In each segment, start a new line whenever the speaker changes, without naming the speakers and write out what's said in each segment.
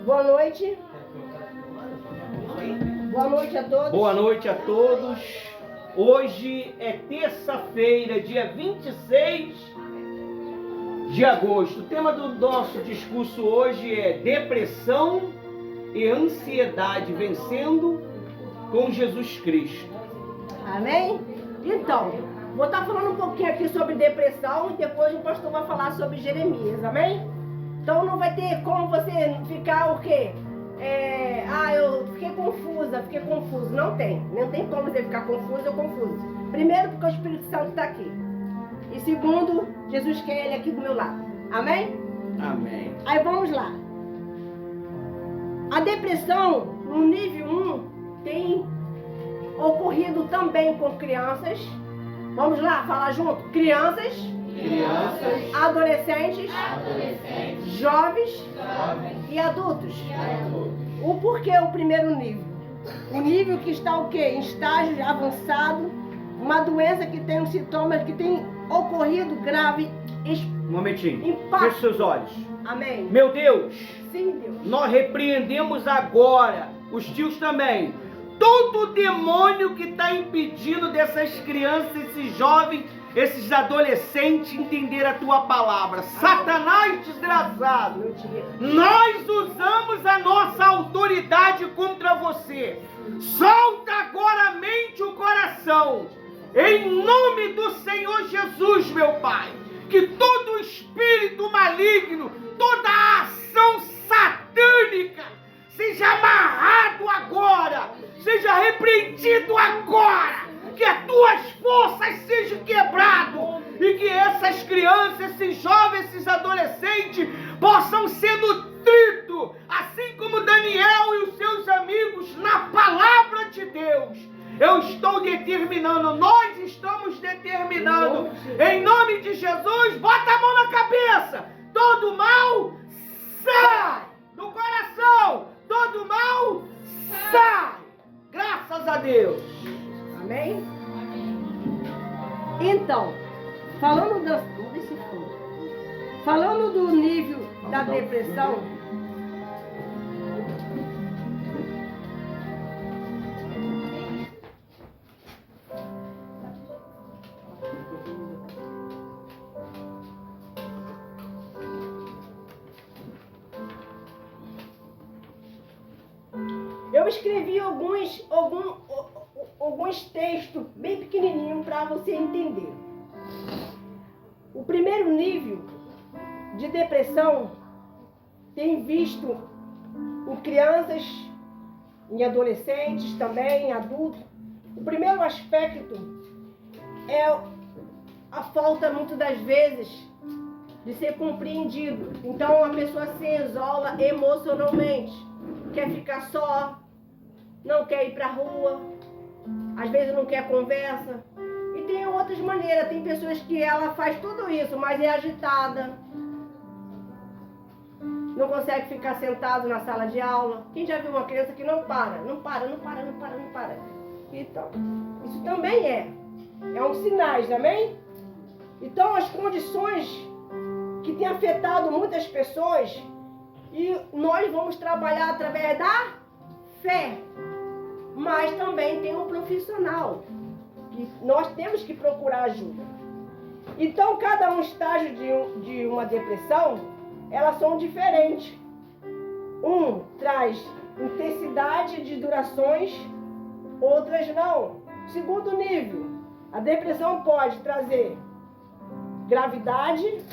Boa noite. Boa noite a todos.
Boa noite a todos. Hoje é terça-feira, dia 26 de agosto. O tema do nosso discurso hoje é depressão e ansiedade vencendo com Jesus Cristo.
Amém? Então, vou estar falando um pouquinho aqui sobre depressão e depois o pastor vai falar sobre Jeremias, amém? Então não vai ter como você ficar o quê? Eu fiquei confuso. Não tem como você ficar confuso ou confuso. Primeiro, porque o Espírito Santo está aqui. E segundo, Jesus quer ele aqui do meu lado. Amém?
Amém.
Aí vamos lá. A depressão, no nível 1, tem ocorrido também com crianças. Vamos lá, falar junto. Crianças, adolescentes, jovens e adultos. O porquê o primeiro nível? O nível que está o quê? Em estágio avançado, uma doença que tem um sintoma que tem ocorrido grave.
Um momentinho.
Impacto.
Feche seus olhos.
Amém.
Meu Deus,
Sim, Deus.
nós repreendemos agora, os tios também, todo demônio que está impedindo dessas crianças, esses jovens, esses adolescentes entender a tua palavra. Satanás desgraçado, nós usamos a nossa autoridade contra você. Solta agora a mente e o coração, em nome do Senhor Jesus, meu Pai. Que todo espírito maligno, toda ação satânica seja amarrado agora, seja repreendido agora, que as tuas forças sejam quebradas e que essas crianças, esses jovens, esses adolescentes possam ser nutridos, assim como Daniel e os seus amigos, na palavra de Deus. Eu estou determinando, nós estamos determinando, em nome de Jesus, bota a mão na cabeça, todo mal sai do coração, todo mal sai, graças a Deus.
Amém? Então, falando do nível da depressão, eu escrevi alguns textos bem pequenininhos para você entender. O primeiro nível de depressão tem visto em crianças, em adolescentes também, em adultos. O primeiro aspecto é a falta, muitas das vezes, de ser compreendido. Então a pessoa se isola emocionalmente, quer ficar só, não quer ir para a rua, às vezes não quer conversa. E tem outras maneiras, tem pessoas que ela faz tudo isso, mas é agitada, não consegue ficar sentado na sala de aula. Quem já viu uma criança que não para? Então, isso também é um sinais, amém? Então as condições que têm afetado muitas pessoas, e nós vamos trabalhar através da fé, mas também tem um profissional, que nós temos que procurar ajuda. Então, cada um estágio de uma depressão, elas são diferentes. Um traz intensidade de durações, outras não. Segundo nível, a depressão pode trazer gravidade,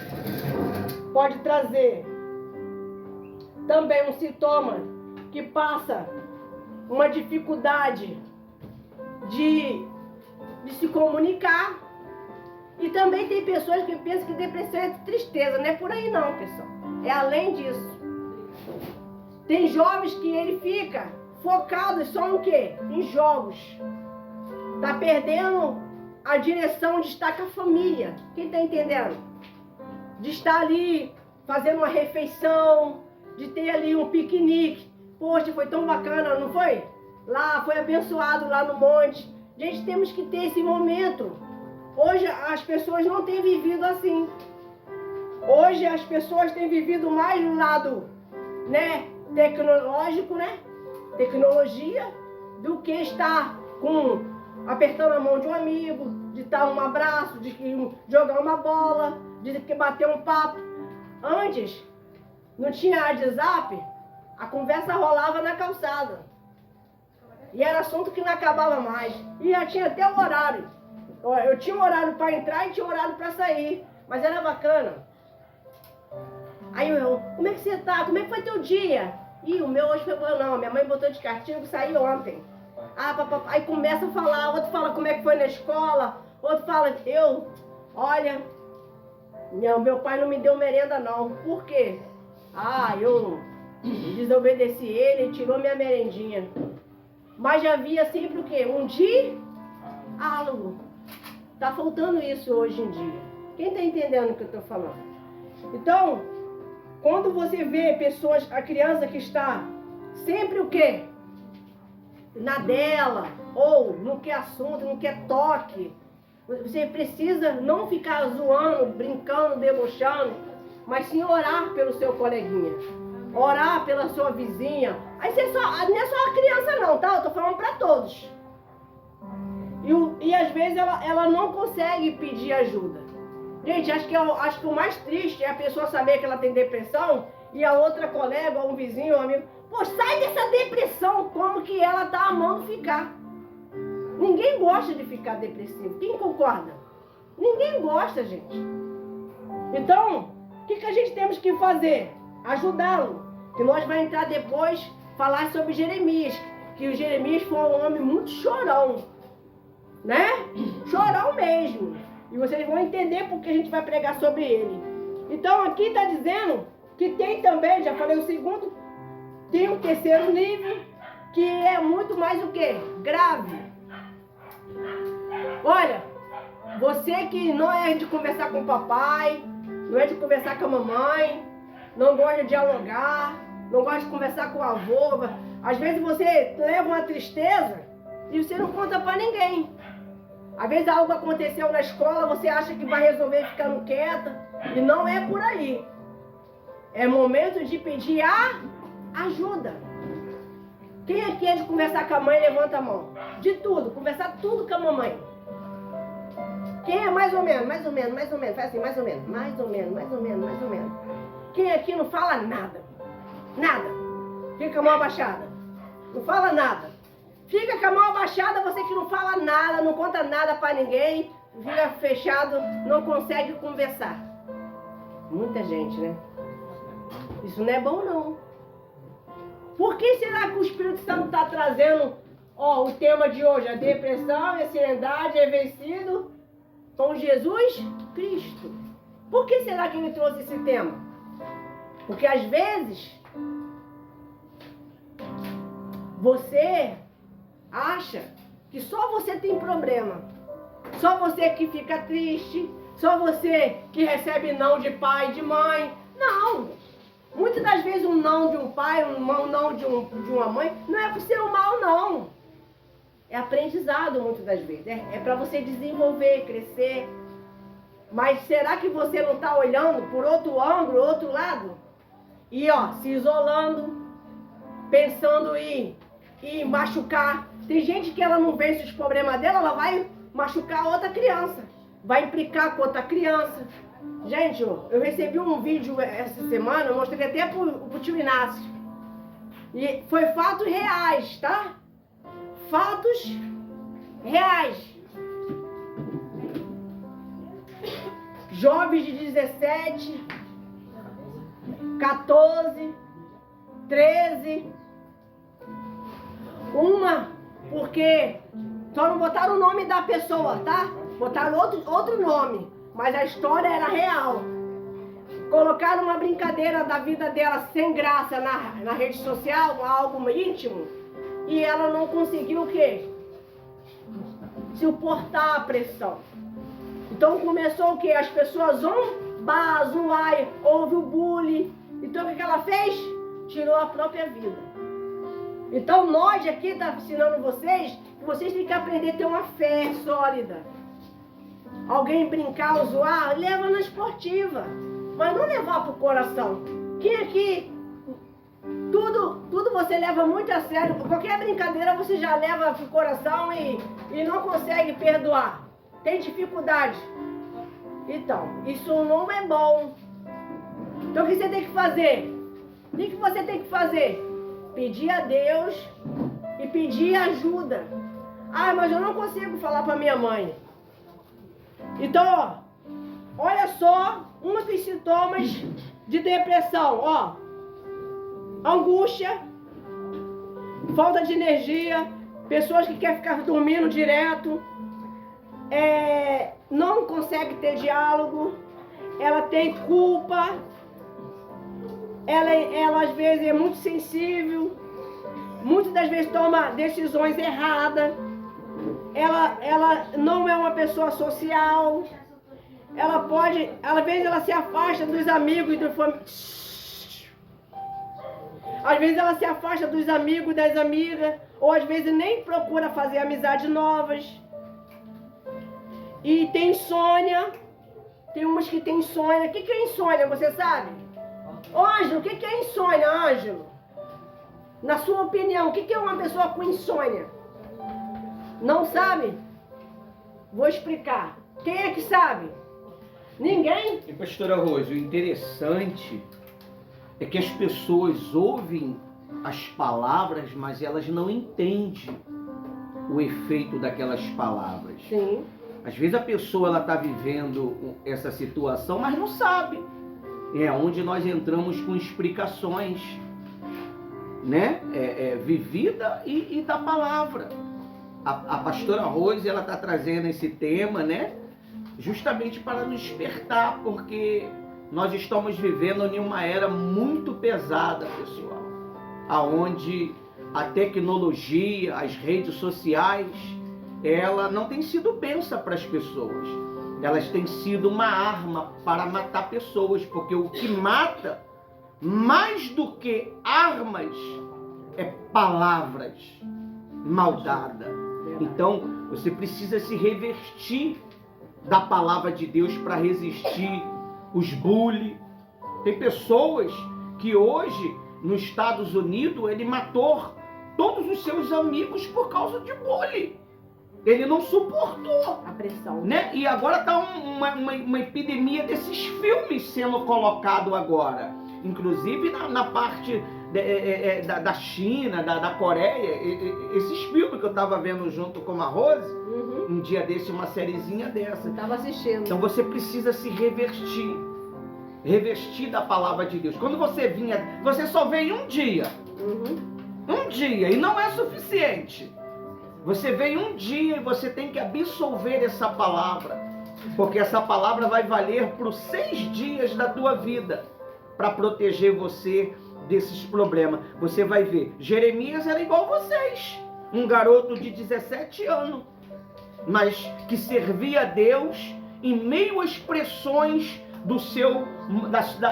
pode trazer também um sintoma que passa uma dificuldade de se comunicar. E também tem pessoas que pensam que depressão é tristeza. Não é por aí não, pessoal. É além disso. Tem jovens que ele fica focado só no quê? Em jogos. Tá perdendo a direção de estar com a família. Quem tá entendendo? De estar ali fazendo uma refeição, de ter ali um piquenique. Poxa, foi tão bacana, não foi? Lá, foi abençoado lá no monte. Gente, temos que ter esse momento. Hoje as pessoas não têm vivido assim. Hoje as pessoas têm vivido mais no lado, né, tecnológico, né? Tecnologia, do que estar apertando a mão de um amigo, de dar um abraço, de jogar uma bola, de bater um papo. Antes, não tinha WhatsApp, a conversa rolava na calçada. E era assunto que não acabava mais. E já tinha até o horário. Eu tinha um horário para entrar e tinha um horário para sair. Mas era bacana. Aí eu, como é que você tá? Como é que foi teu dia? Ih, o meu hoje foi bom não. Minha mãe botou de castigo, saí ontem. Aí começa a falar, outro fala como é que foi na escola, outro fala, olha, meu pai não me deu merenda não. Por quê? Eu desobedeci ele, tirou minha merendinha. Mas já havia sempre o quê? Um diálogo. Tá faltando isso hoje em dia. Quem tá entendendo o que eu tô falando? Então, quando você vê pessoas, a criança que está sempre o quê? Na dela, ou não quer assunto, não quer toque. Você precisa não ficar zoando, brincando, debochando, mas sim orar pelo seu coleguinha. Orar pela sua vizinha. Aí não é só a criança não, tá? Eu tô falando para todos. E às vezes ela não consegue pedir ajuda. Gente, acho que o mais triste é a pessoa saber que ela tem depressão e a outra colega, ou um vizinho, ou um amigo, pô, sai dessa depressão, como que ela tá amando ficar. Ninguém gosta de ficar depressivo. Quem concorda? Ninguém gosta, gente. Então, o que a gente temos que fazer? Ajudá-lo. Que nós vamos entrar depois, falar sobre Jeremias. Que o Jeremias foi um homem muito chorão. Né? Chorão mesmo. E vocês vão entender porque a gente vai pregar sobre ele. Então, aqui está dizendo que tem também, já falei o segundo, tem o terceiro nível, que é muito mais o quê? Grave. Olha, você que não é de conversar com o papai, não é de conversar com a mamãe, não gosta de dialogar, não gosta de conversar com o avô, às vezes você leva uma tristeza e você não conta para ninguém. Às vezes algo aconteceu na escola, você acha que vai resolver ficando quieta, e não é por aí. É momento de pedir ajuda. Quem aqui é de conversar com a mãe, levanta a mão. De tudo, conversar tudo com a mamãe. Quem é mais ou menos? Faz assim, mais ou menos. Quem aqui não fala nada? Nada. Fica com a mão abaixada. Não fala nada. Fica com a mão abaixada, você que não fala nada, não conta nada pra ninguém, fica fechado, não consegue conversar. Muita gente, né? Isso não é bom, não. Por que será que o Espírito Santo está trazendo, o tema de hoje, a depressão, a ansiedade é vencido com Jesus Cristo? Por que será que ele trouxe esse tema? Porque às vezes você acha que só você tem problema, só você que fica triste, só você que recebe não de pai e de mãe. Não! Muitas das vezes um não de um pai, um não de uma mãe, não é por ser um mal, não. É aprendizado muitas das vezes. É para você desenvolver, crescer. Mas será que você não está olhando por outro ângulo, outro lado? E se isolando, pensando em machucar. Tem gente que ela não vence os problemas dela, ela vai machucar outra criança. Vai implicar com outra criança. Gente, eu recebi um vídeo essa semana, eu mostrei até pro tio Inácio. E foi fatos reais, tá? Fatos reais. Jovens de 17, 14, 13. Porque só não botaram o nome da pessoa, tá? Botaram outro nome, mas a história era real. Colocaram uma brincadeira da vida dela sem graça na rede social, algo íntimo, e ela não conseguiu o quê? Suportar a pressão. Então começou o quê? As pessoas zoar, houve o bullying. Então o que ela fez? Tirou a própria vida. Então nós aqui estamos ensinando vocês que vocês têm que aprender a ter uma fé sólida. Alguém brincar ou zoar, leva na esportiva, mas não levar pro coração. Quem aqui, tudo você leva muito a sério. Qualquer brincadeira você já leva pro coração e não consegue perdoar. Tem dificuldade. Então, isso não é bom. Então o que você tem que fazer? O que você tem que fazer? Pedir a Deus e pedir ajuda. Ah, mas eu não consigo falar para minha mãe. Então, ó, olha só um dos sintomas de depressão, ó. Angústia, falta de energia, pessoas que querem ficar dormindo direto, não consegue ter diálogo, ela tem culpa, ela às vezes é muito sensível, muitas das vezes toma decisões erradas, ela não é uma pessoa social, ela pode, às vezes ela se afasta dos amigos e do às vezes ela se afasta dos amigos e das amigas, ou às vezes nem procura fazer amizades novas. E tem insônia, tem umas que tem insônia. O que é insônia, você sabe? Ângelo, o que é insônia, Ângelo? Na sua opinião, o que é uma pessoa com insônia? Não sabe? Vou explicar. Quem é que sabe? Ninguém?
E pastora Rose, o interessante é que as pessoas ouvem as palavras, mas elas não entendem o efeito daquelas palavras.
Sim.
Às vezes a pessoa está vivendo essa situação, mas não sabe. É onde nós entramos com explicações, né? Vivida e da palavra. A pastora Rose, ela está trazendo esse tema, né? Justamente para nos despertar, porque nós estamos vivendo em uma era muito pesada, pessoal, aonde a tecnologia, as redes sociais, ela não tem sido bênção para as pessoas. Elas têm sido uma arma para matar pessoas, porque o que mata, mais do que armas, é palavras maldadas. Então, você precisa se revestir da palavra de Deus para resistir os bullying. Tem pessoas que hoje, nos Estados Unidos, ele matou todos os seus amigos por causa de bullying. Ele não suportou
A pressão,
né? E agora está uma epidemia desses filmes sendo colocado agora. Inclusive na parte da China, da Coreia. Esses filmes que eu estava vendo junto com a Rose, um dia desse, uma sériezinha dessa.
Estava assistindo.
Então você precisa se revestir da palavra de Deus. Quando você vinha, você só veio um dia. Um dia, e não é suficiente. Você vem um dia e você tem que absolver essa palavra, porque essa palavra vai valer por 6 dias da tua vida, para proteger você desses problemas. Você vai ver, Jeremias era igual vocês, um garoto de 17 anos, mas que servia a Deus em meio às pressões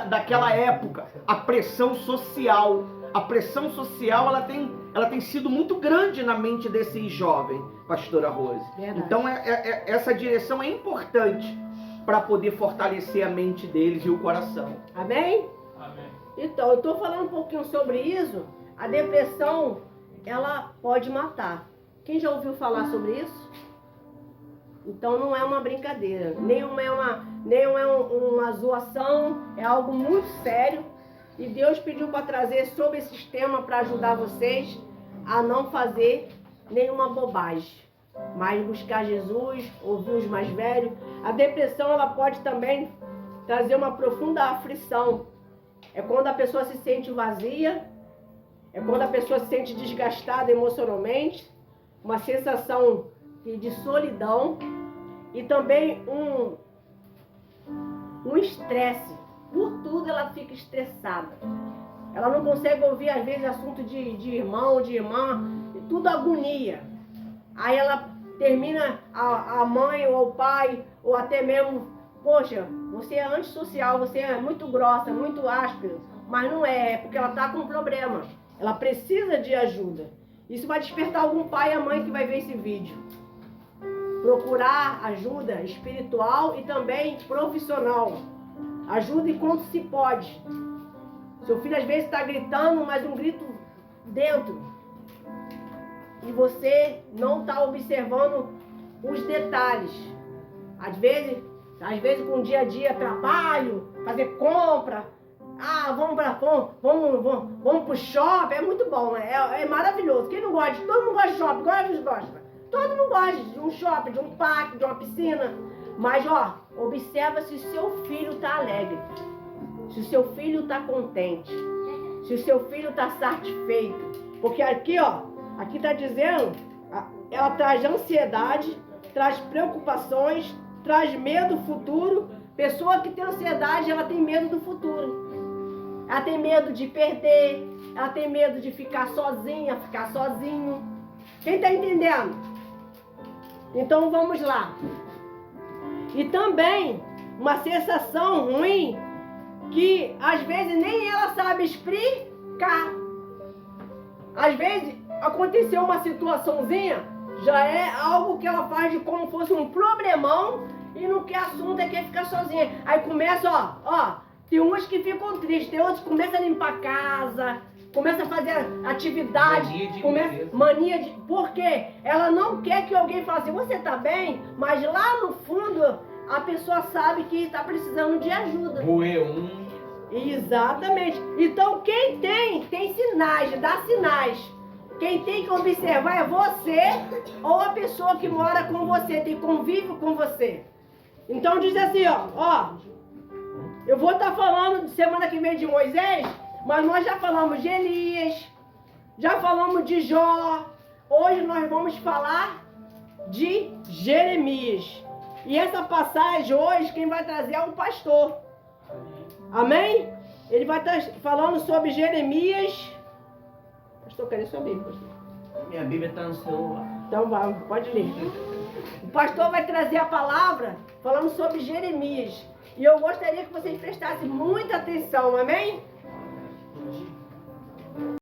daquela época, a pressão social. A pressão social, ela tem sido muito grande na mente desses jovens, pastora Rose.
Verdade.
Então, essa direção é importante para poder fortalecer a mente deles e o coração.
Amém?
Amém.
Então, eu estou falando um pouquinho sobre isso. A depressão, ela pode matar. Quem já ouviu falar sobre isso? Então, não é uma brincadeira. Nem é uma zoação. É algo muito sério. E Deus pediu para trazer sobre esse tema para ajudar vocês a não fazer nenhuma bobagem, mas buscar Jesus, ouvir os mais velhos. A depressão, ela pode também trazer uma profunda aflição. É quando a pessoa se sente vazia, é quando a pessoa se sente desgastada emocionalmente, uma sensação de solidão e também um estresse. Por tudo ela fica estressada. Ela não consegue ouvir, às vezes, assunto de irmão, de irmã, tudo agonia. Aí ela termina, a mãe ou o pai, ou até mesmo, poxa, você é antissocial, você é muito grossa, muito áspera. Mas não é porque ela está com um problema. Ela precisa de ajuda. Isso vai despertar algum pai e a mãe que vai ver esse vídeo. Procurar ajuda espiritual e também profissional. Ajude quanto se pode. Seu filho às vezes está gritando, mas um grito dentro. E você não está observando os detalhes. Às vezes com o dia a dia, trabalho, fazer compra. Vamos pro shopping, é muito bom, é maravilhoso. Quem não gosta? Todo mundo gosta de shopping, gosta. Todo mundo gosta de um shopping, de um parque, de uma piscina. Mas, observa se o seu filho está alegre, se o seu filho está contente, se o seu filho está satisfeito. Porque aqui está dizendo, ela traz ansiedade, traz preocupações, traz medo do futuro. Pessoa que tem ansiedade, ela tem medo do futuro. Ela tem medo de perder, ela tem medo de ficar sozinha, ficar sozinho. Quem está entendendo? Então vamos lá. E também uma sensação ruim que às vezes nem ela sabe explicar. Às vezes aconteceu uma situaçãozinha, já é algo que ela faz de como fosse um problemão e não quer assunto, quer ficar sozinha. Aí começa, tem uns que ficam tristes, tem outros que começam a limpar a casa, começam a fazer atividade, mania de... Porque ela não quer que alguém fale assim, você tá bem? Mas lá no fundo, a pessoa sabe que está precisando de ajuda. Exatamente. Então quem tem sinais, dá sinais. Quem tem que observar é você ou a pessoa que mora com você, tem convívio com você. Então diz assim, eu vou estar falando semana que vem de Moisés, mas nós já falamos de Elias, já falamos de Jó. Hoje nós vamos falar de Jeremias. E essa passagem hoje, quem vai trazer é um pastor. Amém? Ele vai estar falando sobre Jeremias. Pastor, cadê sua Bíblia, pastor?
Minha Bíblia está no celular.
Então vai, pode ler. O pastor vai trazer a palavra falando sobre Jeremias. E eu gostaria que vocês prestassem muita atenção, amém?